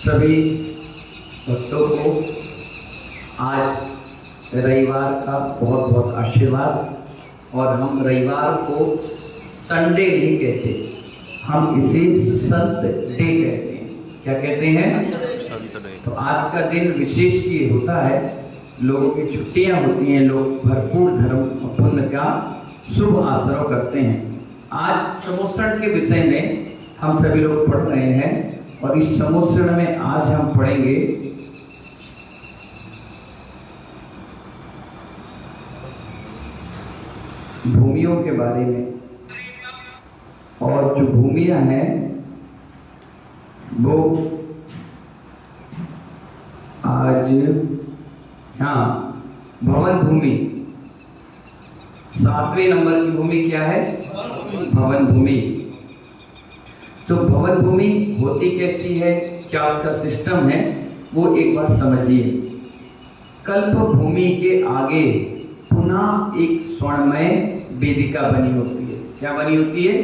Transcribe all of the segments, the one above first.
सभी भक्तों को आज रविवार का बहुत बहुत आशीर्वाद। और हम रविवार को संडे नहीं कहते, हम इसे संत डे कहते हैं। क्या कहते हैं? तो आज का दिन विशेष ये होता है, लोगों की छुट्टियां होती हैं, लोग भरपूर धर्म और पुण्य का शुभ आश्रय करते हैं। आज समोसण के विषय में हम सभी लोग पढ़ रहे हैं और इस समोसण में आज हम पढ़ेंगे भूमियों के बारे में। और जो भूमियां हैं वो आज भवन भूमि, 7वें नंबर की भूमि क्या है? भवन भूमि। तो भवन भूमि होती कैसी है, क्या उसका सिस्टम है, वो एक बार समझिए। कल्प भूमि के आगे पुनः एक स्वर्णमय वेदिका बनी होती है। क्या बनी होती है?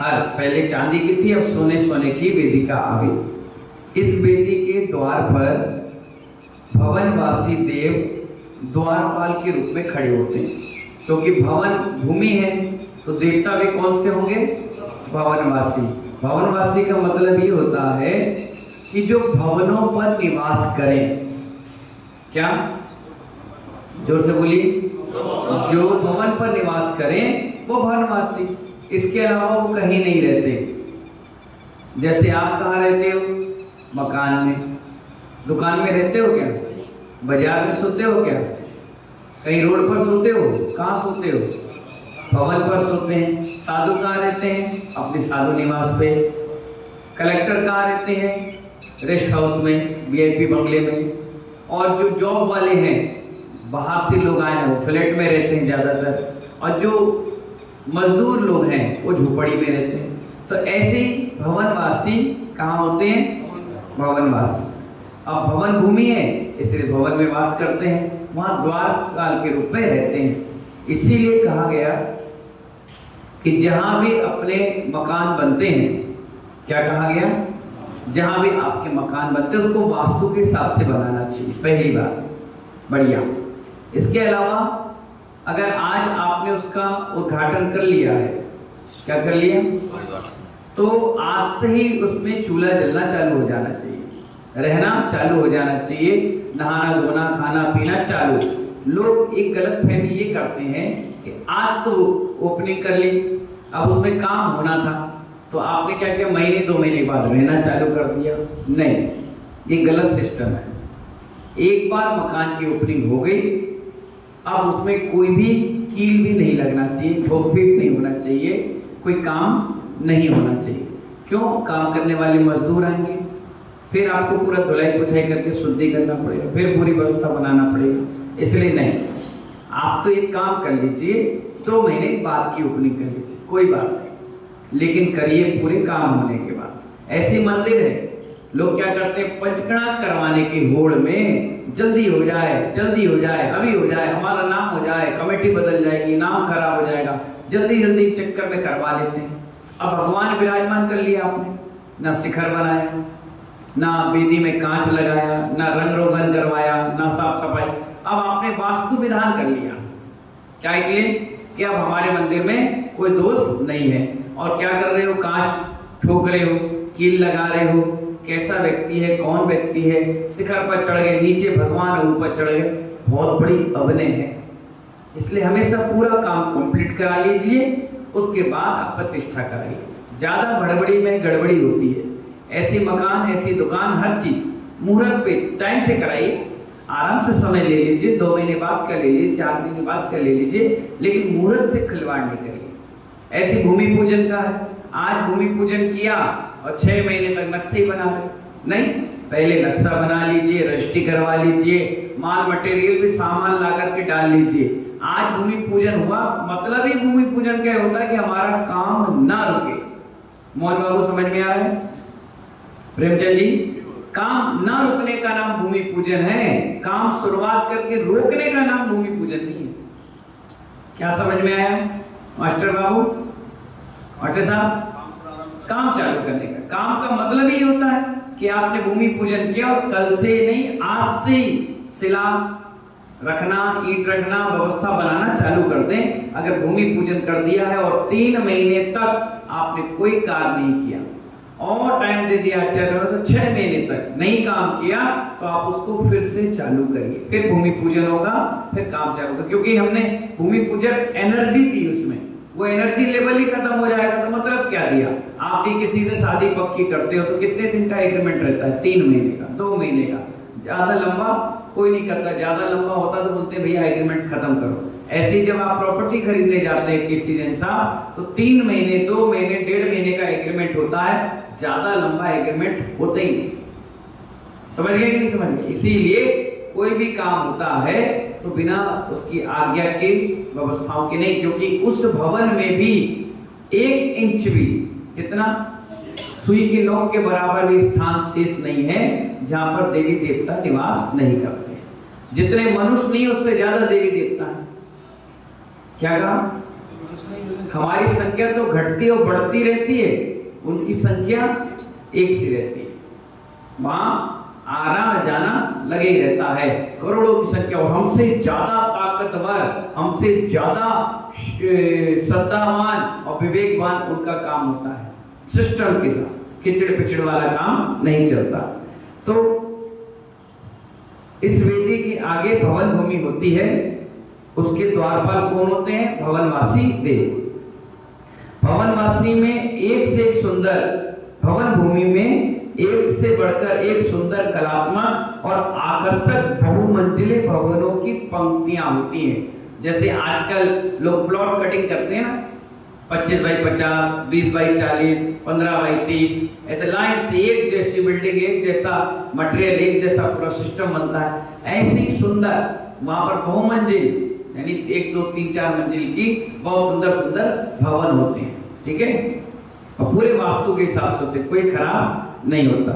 हर पहले चांदी की थी, अब सोने की वेदिका आ गई। इस वेदी के द्वार पर भवनवासी देव द्वारपाल के रूप में खड़े होते हैं, क्योंकि भवन भूमि है तो देवता भी कौन से होंगे? भवनवासी। भवनवासी का मतलब ये होता है कि जो भवनों पर निवास करें। क्या? जोर से बोलिए। जो भवन पर निवास करें वो भवनवासी, इसके अलावा वो कहीं नहीं रहते। जैसे आप कहाँ रहते हो? मकान में। दुकान में रहते हो क्या? बाजार में सोते हो क्या? कहीं रोड पर सोते हो? कहाँ सोते हो? भवन पर सोते हैं। साधु कहाँ रहते हैं? अपने साधु निवास पे। कलेक्टर कहाँ रहते हैं? रेस्ट हाउस में, वीआईपी बंगले में। और जो जॉब वाले हैं, बाहर से लोग आए हैं, वो फ्लैट में रहते हैं ज़्यादातर। और जो मजदूर लोग हैं वो झोपड़ी में रहते हैं। तो ऐसे ही भवनवासी कहाँ होते हैं? भवनवासी। अब भवन भूमि है इसलिए भवन में वास करते हैं, वहां द्वारपाल के रूप में रहते हैं। इसीलिए कहा गया कि जहां भी अपने मकान बनते हैं, क्या कहा गया? जहां भी आपके मकान बनते हैं उसको वास्तु के हिसाब से बनाना चाहिए, पहली बात। बढ़िया। इसके अलावा अगर आज आपने उसका उद्घाटन कर लिया है, क्या कर लिया? तो आज से ही उसमें चूल्हा जलना चालू हो जाना चाहिए, रहना चालू हो जाना चाहिए, नहाना धोना खाना पीना चालू। लोग एक गलत फहमी ये करते हैं कि आज तो ओपनिंग कर ली, अब उसमें काम होना था तो आपने क्या किया, महीने 2 महीने बाद रहना चालू कर दिया। नहीं, ये गलत सिस्टम है। एक बार मकान की ओपनिंग हो गई, अब उसमें कोई भी कील भी नहीं लगना चाहिए, ठोक-पीट नहीं होना चाहिए, कोई काम नहीं होना चाहिए। क्यों? काम करने वाले मजदूर आएंगे, फिर आपको पूरा धुलाई पुछाई करके शुद्धि करना पड़ेगा, फिर पूरी व्यवस्था बनाना पड़ेगा। इसलिए नहीं, आप तो एक काम कर लीजिए, 2 महीने बाद की ओपनिंग कर लीजिए, कोई बात नहीं, लेकिन करिए पूरे काम होने के बाद। ऐसे मंदिर है, लोग क्या करते हैं, पंचकड़ा करवाने की होड़ में जल्दी हो जाए, जल्दी हो जाए, अभी हो जाए, हमारा नाम हो जाए, कमेटी बदल जाएगी, नाम खराब हो जाएगा, जल्दी जल्दी चक्कर में करवा लेते हैं। अब भगवान विराजमान कर लिया आपने, ना शिखर बनाया, ना वेदी में कांच लगाया, ना रंग रोगन करवाया, ना साफ सफाई। अब आपने वास्तु विधान कर लिया, क्या के लिए? कि अब हमारे मंदिर में कोई दोष नहीं है। और क्या कर रहे हो? कांच ठोक रहे हो, कील लगा रहे हो, कैसा व्यक्ति है, कौन व्यक्ति है, शिखर पर चढ़ गए, नीचे भगवान ऊपर चढ़ गए, बहुत बड़ी अवनय है। इसलिए हमेशा पूरा काम कंप्लीट करा लीजिए, उसके बाद आप प्रतिष्ठा कराइए। ज्यादा भड़बड़ी में गड़बड़ी होती है। ऐसी मकान, ऐसी दुकान, हर चीज मुहूर्त पे टाइम से कराइए, आराम से समय ले लीजिए, 2 महीने बाद कर लीजिए, 4 महीने बाद कर ले लीजिए, लेकिन मुहूर्त से खिलवाड़ नहीं करिए। ऐसी भूमि पूजन का है, आज भूमि पूजन किया और 6 महीने तक नक्शा ही बना रहे, नहीं, पहले नक्शा बना लीजिए, रजिस्ट्री करवा लीजिए, माल मटेरियल भी सामान ला करके डाल लीजिए। आज भूमि पूजन हुआ, मतलब ही भूमि पूजन क्या होता है कि हमारा काम ना रुके। मोहन बाबू समझ में आ रहा है? प्रेमचंद जी, काम ना रुकने का नाम भूमि पूजन है, काम शुरुआत करके रोकने का नाम भूमि पूजन नहीं है। क्या समझ में आया मास्टर बाबू? मास्टर साहब, काम चालू करने का काम का मतलब ही होता है कि आपने भूमि पूजन किया और कल से नहीं आज से ही शिला रखना, ईंट रखना, व्यवस्था बनाना चालू कर दें। अगर भूमि पूजन कर दिया है और 3 महीने तक आपने कोई कार्य नहीं किया और टाइम दे दिया तो 6 महीने तक नहीं काम किया तो आप उसको फिर से चालू करिए, फिर भूमि पूजन होगा, फिर काम चालू होगा। क्योंकि हमने भूमि पूजन एनर्जी दी उसमें, वो एनर्जी लेवल ही खत्म हो जाएगा तो मतलब क्या दिया। आप भी किसी से शादी पक्की करते हो तो कितने दिन का एग्रीमेंट रहता है? 3 महीने का, 2 महीने का, ज्यादा लंबा कोई नहीं करता। ज्यादा लंबा होता तो बोलते भैया एग्रीमेंट खत्म करो। ऐसे ही जब आप प्रॉपर्टी खरीदने जाते हैं किसी दिन साहब तो 3 महीने, 2 महीने, 1.5 महीने का एग्रीमेंट होता है, ज्यादा लंबा एग्रीमेंट होता ही नहीं। समझ गए कि नहीं समझ गए? इसीलिए कोई भी काम होता है तो बिना उसकी आज्ञा के, व्यवस्थाओं के नहीं, क्योंकि उस भवन में भी 1 इंच भी, कितना, सुई की नोक के बराबर भी स्थान शेष नहीं है जहां पर देवी देवता निवास नहीं करते। जितने मनुष्य नहीं उससे ज्यादा देवी देवता है। क्या कहा? हमारी संख्या तो घटती और बढ़ती रहती है, उनकी संख्या एक सी रहती है। वहां आना जाना लगे ही रहता है, करोड़ों की संख्या। और हमसे ज्यादा ताकतवर, हमसे ज्यादा श्रद्धावान और विवेकवान उनका काम होता है। सिस्टम के साथ खिचड़ पिचड़ वाला काम नहीं चलता। तो इस वेदी के आगे भवन भूमि होती है, उसके द्वारपाल कौन होते हैं? भवनवासी देव। भवनवासी में एक से एक सुंदर, भवन भूमि में एक से बढ़कर एक सुंदर, कलात्मक और आकर्षक बहुमंजिले भवनों की पंक्तियां होती हैं। जैसे आजकल लोग प्लॉट कटिंग करते हैं ना, 25 बाई 50, 20 बाई 40, 15 बाई 30, ऐसे लाइन से एक जैसी बिल्डिंग, एक जैसा मटेरियल, एक जैसा पूरा सिस्टम बनता है। ऐसे ही सुंदर वहां पर बहुमंजिल, यानी 1, 2, 3, 4 मंजिल की बहुत सुंदर सुंदर भवन होते हैं। ठीक है, और पूरे वास्तु के हिसाब से होते, कोई खराब नहीं होता।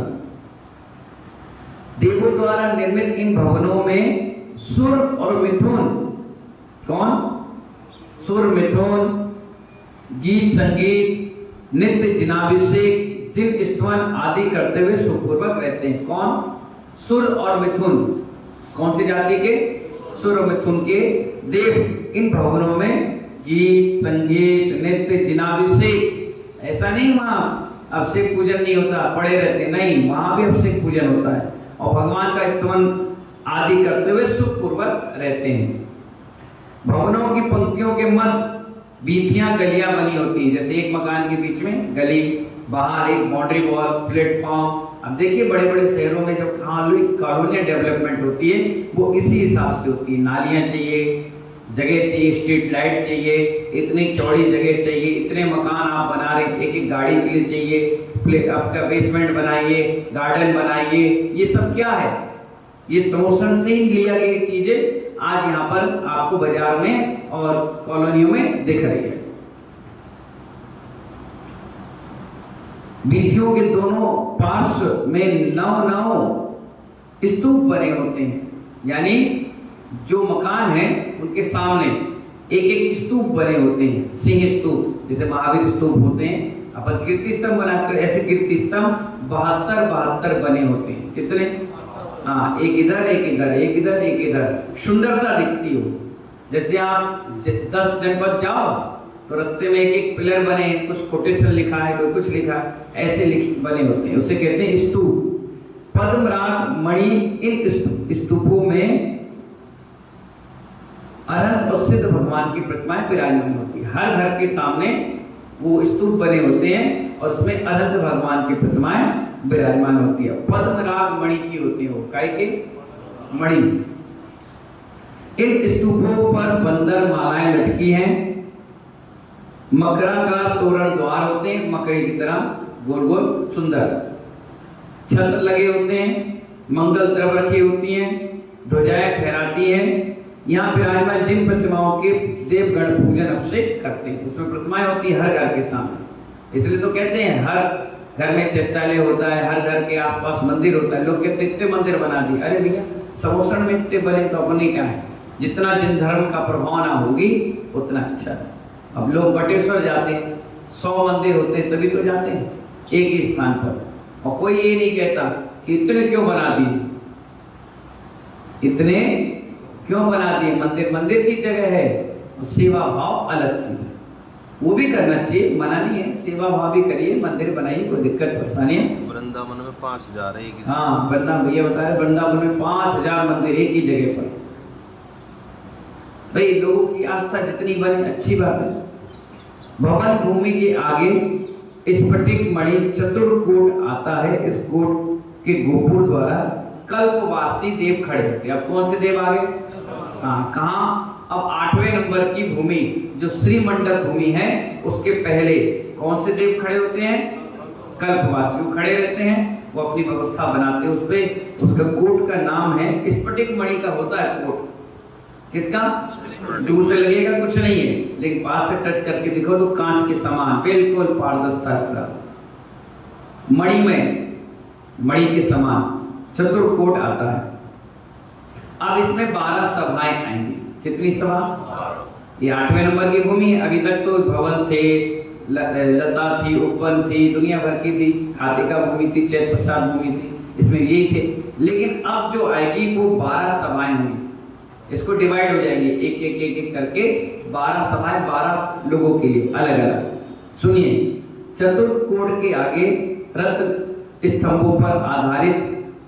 देवों द्वारा निर्मित इन भवनों में सुर और मिथुन, कौन? सुर, मिथुन, गीत संगीत, नित्य जिनाभिषेक, जिन स्तवन आदि करते हुए सुखपूर्वक रहते हैं। कौन? सुर और मिथुन। कौन सी जाति के? सुर और मिथुन के देव इन भवनों में गीत संगीत, नित्य जिनाभिषेक, ऐसा नहीं वहां अभिषेक पूजन नहीं होता, पड़े रहते, नहीं, वहां भी अभिषेक पूजन होता है और भगवान का स्तवन आदि करते हुए सुखपूर्वक रहते हैं। भवनों की पंक्तियों के मध्य बीथियां, गलियां बनी होती हैं। जैसे एक मकान के बीच में गली, बाहर एक बाउंड्री वॉल, प्लेटफॉर्म। अब देखिए बड़े बड़े शहरों में जब कॉलोनियल डेवलपमेंट होती है वो इसी हिसाब से होती है। नालियां चाहिए, जगह चाहिए, स्ट्रीट लाइट चाहिए, इतनी चौड़ी जगह चाहिए, इतने मकान आप बना रहे, एक एक गाड़ी के लिए चाहिए, आपका बेसमेंट बनाइए, गार्डन बनाइए। ये सब क्या है? ये समोसन से ही लिया गई चीजें आज यहाँ पर आपको बाजार में और कॉलोनियों में दिख रही है। बीथियों के दोनों पार्श्व में 9 स्तूप बने होते हैं, यानी जो मकान है उनके सामने एक एक स्तूप बने होते हैं। सिंह स्तूप, जैसे महावीर स्तूप होते हैं, अपन कीर्ति स्तंभ बनाकर, ऐसे कीर्ति स्तंभ 72 बने होते हैं। कितने? हाँ, एक इधर एक इधर, एक इधर एक इधर, सुंदरता दिखती हो। जैसे आप 10 जनपद जाओ तो रास्ते में एक एक पिलर बने, कुछ कोटेशन लिखा है, कोई कुछ लिखा है, ऐसे बने होते हैं, उसे कहते हैं स्तूप। पद्मराग मणि इन स्तूपों में अनंत और सिद्ध भगवान की प्रतिमाएं विराजमान होती है। हर घर के सामने वो स्तूप बने होते हैं और उसमें अनंत भगवान की प्रतिमाएं विराजमान होती है। पद्मराग मणि की होती है, वो काय के? मणि। इन स्तूपों पर बंदर मालाएं लटकी हैं, मकराकार तोरण द्वार होते हैं, मकड़ी की तरह गोल गोल सुंदर, छत्र लगे होते हैं, मंगल द्रव्य रखी होती हैं, ध्वजाएं फहराती हैं। यहाँ विराजमान जिन प्रतिमाओं के देवगण पूजन अभिषेक करते हैं, उसमें प्रतिमाएं होती है हर घर के सामने। इसलिए तो कहते हैं हर घर में चैत्यालय होता है, हर घर के आसपास मंदिर होता है। लोग कहते इतने मंदिर बना दिए, अरे भैया समोसन में इतने बने तो अपने क्या है, जितना जिन धर्म का प्रभाव ना होगी उतना अच्छा है। अब लोग बटेश्वर जाते हैं, 100 मंदिर होते हैं तभी तो जाते हैं, एक ही स्थान पर। और कोई ये नहीं कहता कि इतने क्यों बना दिए, इतने क्यों बना दिए। मंदिर मंदिर की जगह है, सेवा भाव अलग चीज है, वो भी करना चाहिए, मना नहीं है, सेवा भाव भी करिए, मंदिर बनाइए, कोई दिक्कत परेशानी है। वृंदावन में 5000 है। हाँ, वृंदावन भैया बताया, वृंदावन में 5000 मंदिर एक ही जगह पर। भाई लोगों की आस्था जितनी बने अच्छी बात है। भवन भूमि के आगे स्फटिक मणि चतुर्कोट आता है। इस कोट के गोपुर द्वारा कल्पवासी देव खड़े होते हैं। अब कौन से देव आगे? हाँ, कहाँ? अब 8वें नंबर की भूमि जो श्रीमंडल भूमि है उसके पहले कौन से देव खड़े होते हैं? कल्पवासी। वो खड़े रहते हैं, वो अपनी व्यवस्था बनाते हैं उस पे। उसका कोट का नाम है स्फटिक मणि का होता है कोट। किसका? दूर से लगेगा कुछ नहीं है, लेकिन पास से टच करके देखो तो कांच के समान बिल्कुल पारदर्शिता के साथ मणि में, मणि के समान चतुर्कोट आता है। अब इसमें 12 सभाएं आएंगी। कितनी सभा? ये 8वें नंबर की भूमि है। अभी तक तो भवन थे, लता थी, उपवन थी, दुनिया भर की थी, खातिका भूमि थी, चैत प्रसाद भूमि थी, इसमें यही थे। लेकिन अब जो आएगी वो 12 सभाएं होंगी। इसको डिवाइड हो जाएंगे एक एक एक एक करके 12 सभाएं, 12 लोगों के लिए अलग अलग। सुनिए, चतुर्कोट के आगे रत्न स्तंभों पर आधारित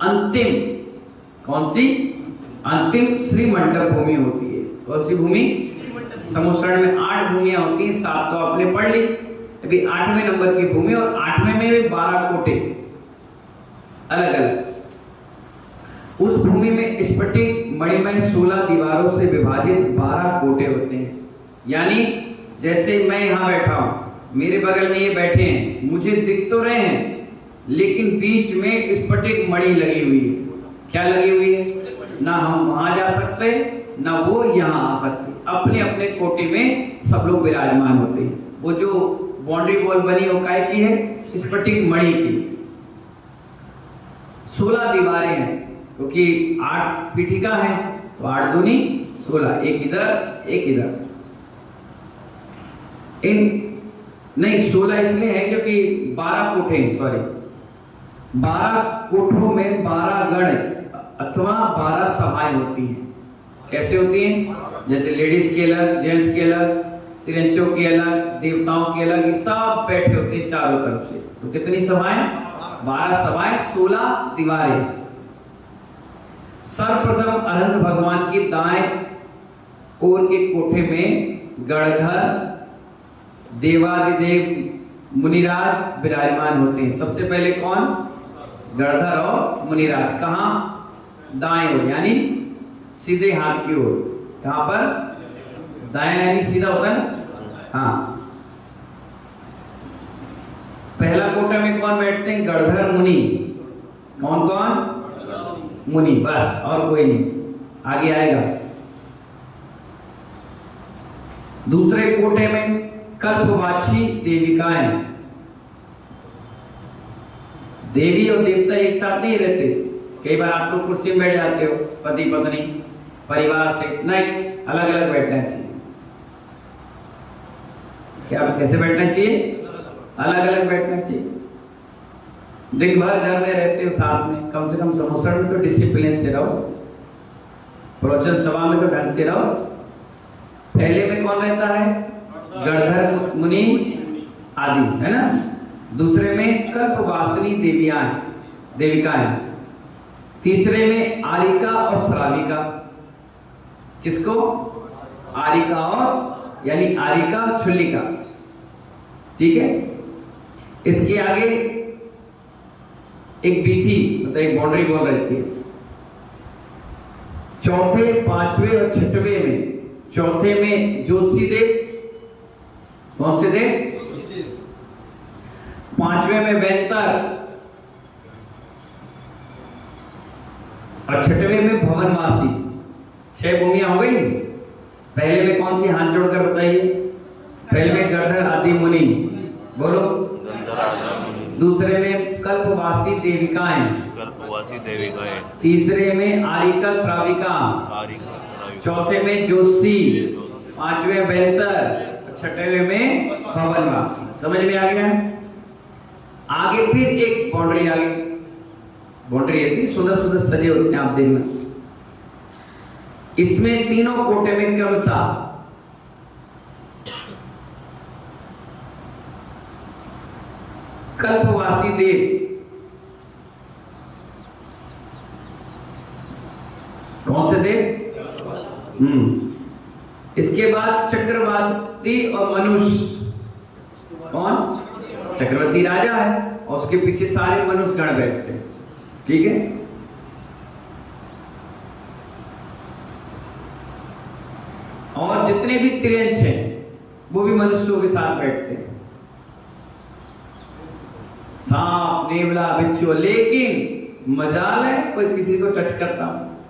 अंतिम, कौन सी? अंतिम श्रीमंडप भूमि होती है। कौन सी भूमि? समुद्रण में 8 भूमियां होती हैं, 7 तो आपने पढ़ ली। अभी 8वें नंबर की भूमि, और 8वें में भी 12 कोटे अलग अलग। उस भूमि में स्फटिक मणिमय 16 दीवारों से विभाजित 12 कोटे होते हैं। यानी जैसे मैं यहाँ बैठा हूं, मेरे बगल में ये बैठे हैं, मुझे दिख तो रहे हैं, लेकिन बीच में स्फटिक मणि लगी हुई है। क्या लगी हुई है? ना हम वहां जा सकते, ना वो यहाँ आ सकते। अपने अपने कोटे में सब लोग विराजमान होते हैं। वो जो बाउंड्री वॉल बनी हो काय की है? स्फटिक मणि की। 16 दीवारें हैं, क्योंकि 8 पीठिका है तो 8 दूनी 16, एक इधर एक इधर। इन नहीं 16 इसलिए है क्योंकि 12 कोठे, सॉरी 12 कोठों में 12 गण अथवा 12 सभाएं होती हैं। कैसे होती हैं? जैसे लेडीज के अलग, जेंट्स के अलग, तिरंचों के अलग, देवताओं के अलग, ये सब बैठे होते हैं चारों तरफ से। तो कितनी सभाएं? 12 सभाएं, 16 दीवारें। सर्वप्रथम अनंत भगवान की दाएं ओर के कोठे में गणधर देवादिदेव मुनिराज विराजमान होते हैं। सबसे पहले कौन? गणधर और मुनिराज। कहां? दाएं ओर, यानी सीधे हाथ की ओर। कहां पर? दाएं यानी सीधा होता है ना? हाँ। पहला कोठा में कौन बैठते हैं? गणधर मुनि। कौन कौन? मुनि, बस, और कोई नहीं, आगे आएगा। दूसरे कोठे में कल्पवाची देविकाएं। देवी और देवता एक साथ नहीं रहते। कई बार आप लोग कुर्सी में बैठ जाते हो, पति पत्नी परिवार से, नहीं, अलग अलग बैठना चाहिए। क्या कैसे बैठना चाहिए? अलग अलग बैठना चाहिए। दिन भर घर में रहते हो साथ में, कम से कम समुसर में तो डिसिप्लिन से रहो, प्रवचन सभा में तो ढंग से रहो। पहले में कौन रहता है? गणधर मुनि आदि, है ना। दूसरे में कल्पवासिनी देविकाएं। तीसरे में आरिका और श्राविका। किसको? आरिका और, यानी आरिका छुल्लिका, ठीक है। इसके आगे एक बीथी, मतलब एक बाउंड्री वॉल रहती है। चौथे, पांचवे और छठवें में, चौथे में ज्योतिषी देव। कौन से देव? पांचवे में वेंतर और छठवें में भवनवासी। 6 भूमियां हो गई। पहले में कौन सी? हाथ जोड़कर बताइए। पहले में गणधर आदि मुनि, बोलो। दूसरे में कल्पवासी देविकाएं। तीसरे में आरिका श्राविका। चौथे में ज्योतिषी, पांचवें वेंतर, छठवें में भवनवासी। समझ में आ गया? आगे फिर एक बाउंड्री आ गई, बाउंड्री है सुंदर सुंदर सजे होते हैं, आप देखना। इसमें तीनों कोटे में क्रमशः कल्पवासी देव, कौन से देव? इसके बाद चक्रवर्ती और मनुष्य, कौन? चक्रवर्ती राजा है और उसके पीछे सारे मनुष्य गण बैठते हैं, ठीक है। और जितने भी त्रियंच हैं वो भी मनुष्यों के साथ बैठते हैं, सांप, नेवला, बिच्छू। लेकिन मजाल है कोई किसी को टच करता,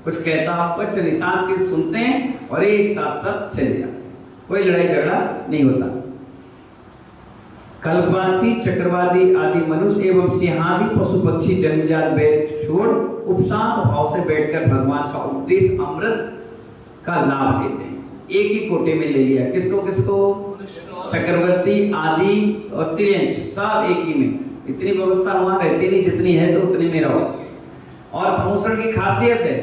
कुछ कहता, कुछ निशान के सुनते हैं और एक साथ साथ चले जाते हैं, कोई लड़ाई झगड़ा नहीं होता। कल्पवासी, चक्रवादी आदि मनुष्य एवं सिंहादि पशु पक्षी जन्मजात बैठ छोड़ उपशांत भाव से बैठकर भगवान का उपदेश अमृत का लाभ लेते हैं। एक ही कोटे में ले लिया, किसको किसको? चक्रवर्ती आदि और त्रियंच, सब एक ही में। इतनी व्यवस्था वहां रहती नहीं, जितनी है तो उतनी में रहो। और समुसरण की खासियत है,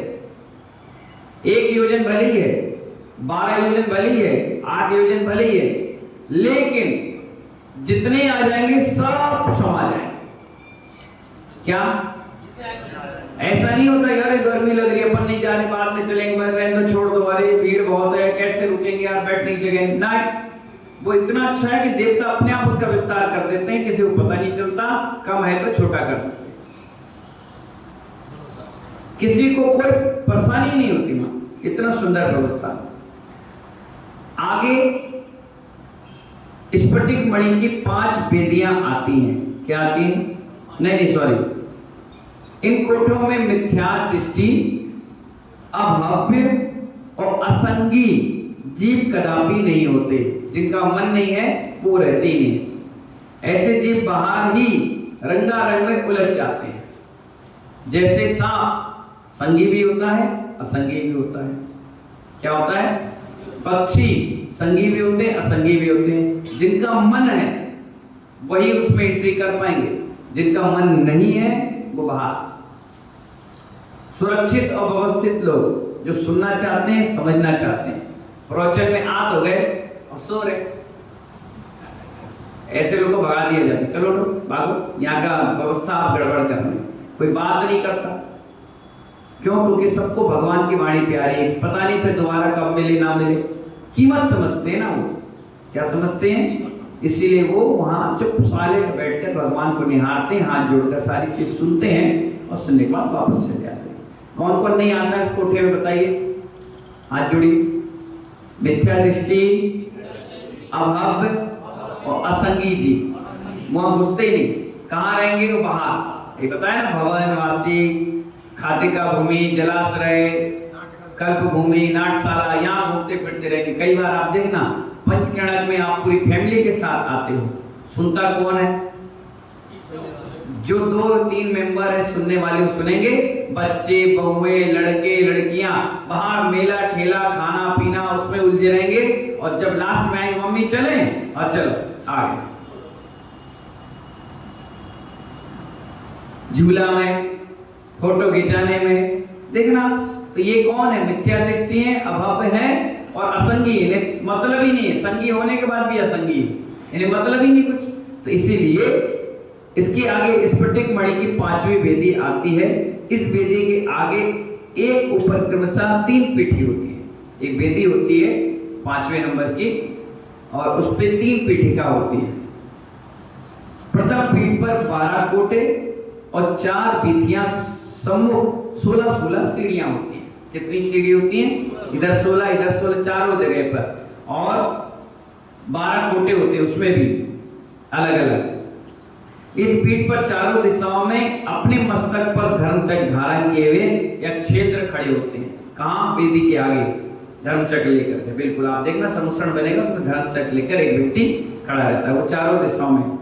1 योजन भले ही है, 12 योजन भले ही है, 8 योजन भले ही है, लेकिन जितने आ जाएंगे सब समा जाएंगे। क्या ऐसा नहीं होता यार गर्मी लग रही है अपन नहीं जा रहे, बाद में चलेंगे, मैं रहने छोड़ दो, अरे भीड़ बहुत है कैसे रुकेंगे यार, बैठने की जगह नहीं। वो इतना अच्छा है कि देवता अपने आप उसका विस्तार कर देते हैं, किसी को पता नहीं चलता, कम है तो छोटा कर देते हैं, किसी को कोई परेशानी नहीं होती वहां, इतना सुंदर व्यवस्था। आगे स्फटिक मणि की 5 वेदियां आती हैं, क्या आती हैं? नहीं सॉरी, इन कोठों में मिथ्या दृष्टि, अभव्य और असंगी जीव कदापि नहीं होते, जिनका मन नहीं है वो रहते ही नहीं। ऐसे जीव बाहर ही रंगारंग में उलझ जाते हैं, जैसे सांप संगी भी होता है असंगी भी होता है। क्या होता है? पक्षी संगी भी होते हैं असंगी भी होते हैं। जिनका मन है वही उसमें एंट्री कर पाएंगे, जिनका मन नहीं है वो बाहर। सुरक्षित और व्यवस्थित लोग जो सुनना चाहते हैं, समझना चाहते हैं, प्रवचन में आ तो गए और सो रहे, ऐसे लोगों को भगा दिया जाता, चलो भागो, यहाँ का व्यवस्था आप गड़बड़ कर रहे हैं, कोई बात नहीं करता। क्यों? क्योंकि सबको भगवान की वाणी प्यारी है, पता नहीं फिर दोबारा कब मिले ना मिले, कीमत समझते हैं ना वो, क्या समझते हैं? इसीलिए वो वहां चुप साले बैठकर भगवान को निहारते हैं, हाथ जोड़कर सारी चीज सुनते हैं और सुनने के बाद वापस चले जाते हैं। कौन कौन नहीं आता इस कोठे में बताइए, हाथ जोड़ी। मिथ्या दृष्टि, अभाव और असंगी जी वहां घुसते ही नहीं, कहाँ रहेंगे वो? बाहर। ये बताया ना, भवन वासी, खातिका भूमि, जलाश्रय, कल्प भूमि, नाटशाला, यहाँ घूमते फिरते रहेंगे। कई बार आप देखना पंचकर्णक में आप पूरी फैमिली के साथ आते हो, सुनता कौन है? जो 2-3 मेंबर है सुनने वाले सुनेंगे, बच्चे, बहुए, लड़के, लड़कियां बाहर मेला ठेला खाना पीना उसमें उलझे रहेंगे, और जब लास्ट में आएंगे मम्मी चले और चलो आगे झूला में, फोटो खिंचाने में। देखना तो ये कौन है? मिथ्या दृष्टि है, अभाव है और असंगी, इन्हें मतलब ही नहीं है, संगी होने के बाद भी असंगी है, इन्हें मतलब ही नहीं कुछ। तो इसीलिए इसके आगे स्फटिक मणि की 5वीं वेदी आती है। इस वेदी के आगे एक ऊपर क्रमशः 3 पीठी होती है। एक वेदी होती है 5वें नंबर की और उस पे 3 पीठिका होती है। प्रथम पीठ पर 12 कोटे और 4 पीठियां सम्मुख 16 सीढ़ियां होती हैं। कितनी सीढ़ी होती हैं? इधर 16 इधर 16, चारों जगह पर, और 12 कोटे होते हैं उसमें भी अलग अलग। इस पीठ पर चारों दिशाओं में अपने मस्तक पर धर्मचक्र धारण किए हुए या क्षेत्र खड़े होते हैं। कहां? वेदी के आगे धर्मचक्र लेकर के, बिल्कुल आप देखना समुसरण बनेगा उसमें धर्मचक्र लेकर एक व्यक्ति खड़ा रहता है, वो चारों दिशाओं में।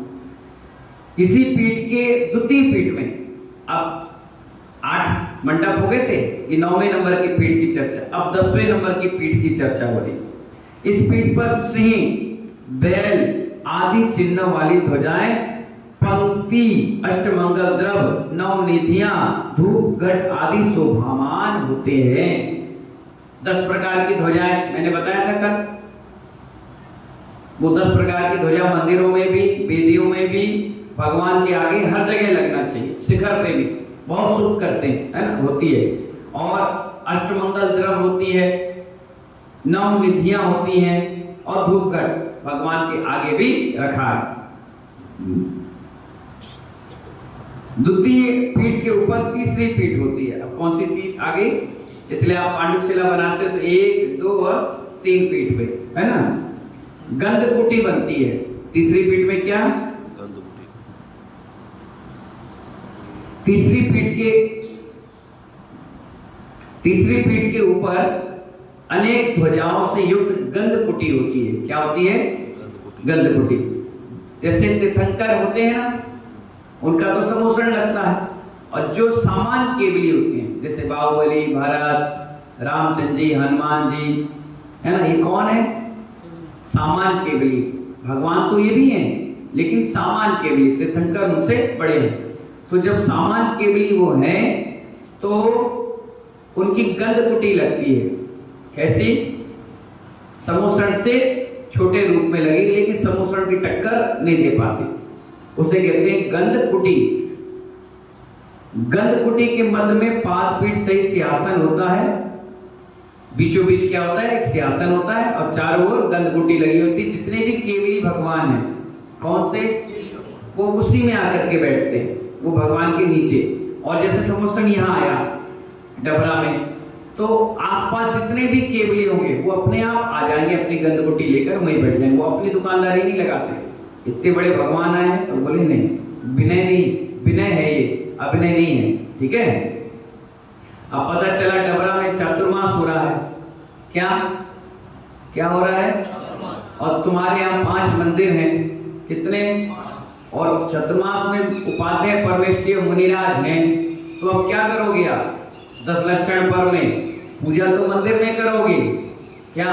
इसी पीठ के द्वितीय पीठ में अब 8 मंडप हो गए थे, ये 9वें नंबर की पीठ की चर्चा, अब 10वें नंबर की पीठ की चर्चा हो रही। इस पीठ पर सिंह, बैल आदि चिन्ह वाली ध्वजाएं पंक्ति दीप्ति, अष्टमंगल द्रव्य, नौ निधियां, धूप घट आदि शोभामान होते हैं। 10 प्रकार की ध्वजाएं मैंने बताया था कल। वो 10 प्रकार की ध्वजा मंदिरों में भी, वेदियों में भी, भगवान के आगे हर जगह लगना चाहिए। शिखर पे भी बहुत शुभ करते हैं, है ना, होती है। और अष्टमंगल द्रव्य होती है, 9 निधियां होती हैं और धूप घट भगवान के आगे भी रखा है। द्वितीय पीठ के ऊपर तीसरी पीठ होती है। अब कौन सी पीठ आगे, इसलिए आप पांडुशिला बनाते हो तो 1, 2 और 3 पीठ पे, है ना, गंधकुटी बनती है। तीसरी पीठ में क्या, तीसरी पीठ के ऊपर अनेक ध्वजाओं से युक्त गंधकुटी होती है। क्या होती है, गंधकुटी। जैसे तीर्थंकर होते हैं ना, उनका तो समोसण लगता है। और जो सामान केवली होते हैं, जैसे बाहुबली, भरत, रामचंद्र जी, हनुमान जी, है ना, ये कौन है, सामान केवली। भगवान तो ये भी हैं, लेकिन सामान केवली, तीर्थंकर उनसे बड़े हैं। तो जब सामान केवली वो हैं तो उनकी गंधकुटी लगती है। कैसी, समोसण से छोटे रूप में लगेगी, लेकिन समोसण की टक्कर नहीं दे पाती, उसे कहते हैं गंधकुटी। गंधकुटी के मध्य में पाद पीठ सहित सिंहासन होता है। बीचों बीच क्या होता है, एक सिंहासन होता है और चारों ओर गंधकुटी लगी होती है। जितने भी केवली भगवान हैं, कौन से, वो उसी में आकर के बैठते हैं, वो भगवान के नीचे। और जैसे समोसण यहाँ आया डबरा में, तो आसपास जितने भी केवली होंगे वो अपने आप आ जाएंगे, अपनी गंधकुटी लेकर वहीं बैठ जाएंगे। वो अपनी दुकानदारी नहीं लगाते। इतने बड़े भगवान आए तो बोले नहीं, विनय नहीं, विनय है ये, अभिनय नहीं है, ठीक है। अब पता चला डबरा में चातुर्मास हो रहा है। क्या क्या हो रहा है, और तुम्हारे यहाँ 5 मंदिर हैं, कितने, और चतुर्मास में उपाध्याय परमेष्ठिय मुनिराज हैं। तो अब क्या करोगे आप, 10 लक्षण पर्व में पूजा तो मंदिर में करोगे क्या,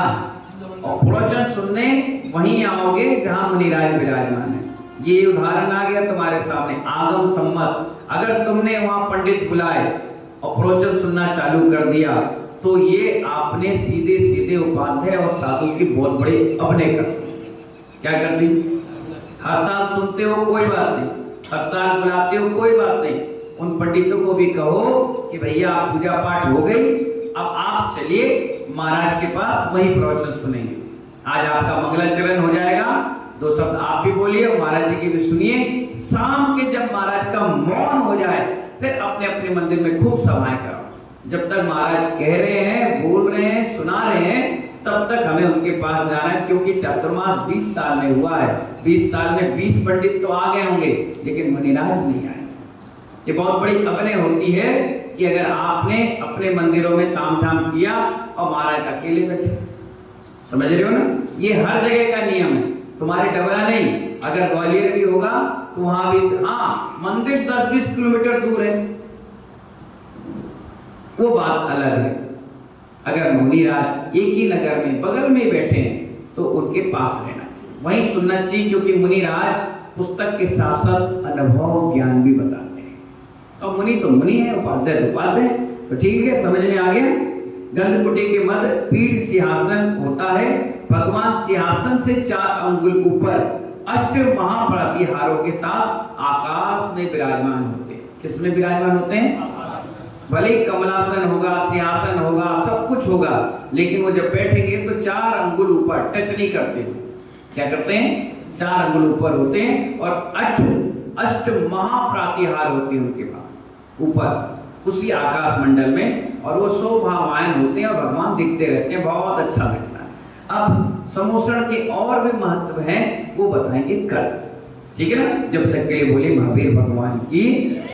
और प्रवचन सुनने वहीं आओगे जहां मुनिराज विराजमान है। ये उदाहरण आ गया तुम्हारे सामने, आगम सम्मत। अगर तुमने वहां पंडित बुलाए और प्रवचन सुनना चालू कर दिया तो ये आपने सीधे सीधे उपाध्याय और साधु की बहुत बड़ी अभिनय कर क्या कर दी। हर साल सुनते हो कोई बात नहीं, हर साल बुलाते हो कोई बात नहीं, उन पंडितों को भी कहो कि भैया आप पूजा पाठ हो गई, अब आप चलिए महाराज के पास, वहीं प्रवचन सुनेंगे। आज आपका मंगलाचरण हो जाएगा, 2 शब्द आप भी बोलिए और महाराज जी की भी सुनिए। शाम के जब महाराज का मौन हो जाए फिर अपने अपने मंदिर में खूब सभाएं करो। जब तक महाराज कह रहे हैं, बोल रहे हैं, सुना रहे हैं, तब तक हमें उनके पास जाना है। क्योंकि चातुर्मास 20 साल में हुआ है, 20 साल में 20 पंडित तो आ गए होंगे, लेकिन मुनिराज नहीं आए। ये बहुत बड़ी अभिनय होती है कि अगर आपने अपने मंदिरों में तामझाम किया और महाराज अकेले बैठे, समझ रहे हो ना। ये हर जगह का नियम है, तुम्हारे डबरा नहीं। अगर ग्वालियर भी होगा तो वहां भी, हाँ, मंदिर 10-20 किलोमीटर दूर है, वो बात अलग है। अगर मुनिराज एक ही नगर में बगल में बैठे हैं तो उनके पास रहना चाहिए, वहीं सुनना चाहिए। क्योंकि मुनिराज पुस्तक के साथ साथ अनुभव ज्ञान भी बताते हैं। और मुनि तो मुनि है, उपाध्याय तो उपाध्याय। तो ठीक है, समझ में आ गया। गंधकुटी के मध्य पीठ सिंहासन होता है। भगवान सिंहासन से 4 अंगुल ऊपर अष्ट महाप्रातिहारों के साथ आकाश में विराजमान होते हैं। किसमें विराजमान होते हैं, भले कमलासन होगा, सिंहासन होगा, सब कुछ होगा, लेकिन वो जब बैठेंगे तो 4 अंगुल ऊपर, टच नहीं करते। क्या करते हैं, 4 अंगुल ऊपर होते हैं। और अष्ट महाप्रातिहार होते हैं उनके पास ऊपर उसी आकाश मंडल में, और वो शोभावान होते हैं और भगवान दिखते रहते हैं, बहुत अच्छा लगता है। अब समोसण के और भी महत्व हैं, वो बताएंगे कल, ठीक है ना। जब तक के लिए बोले महावीर भगवान की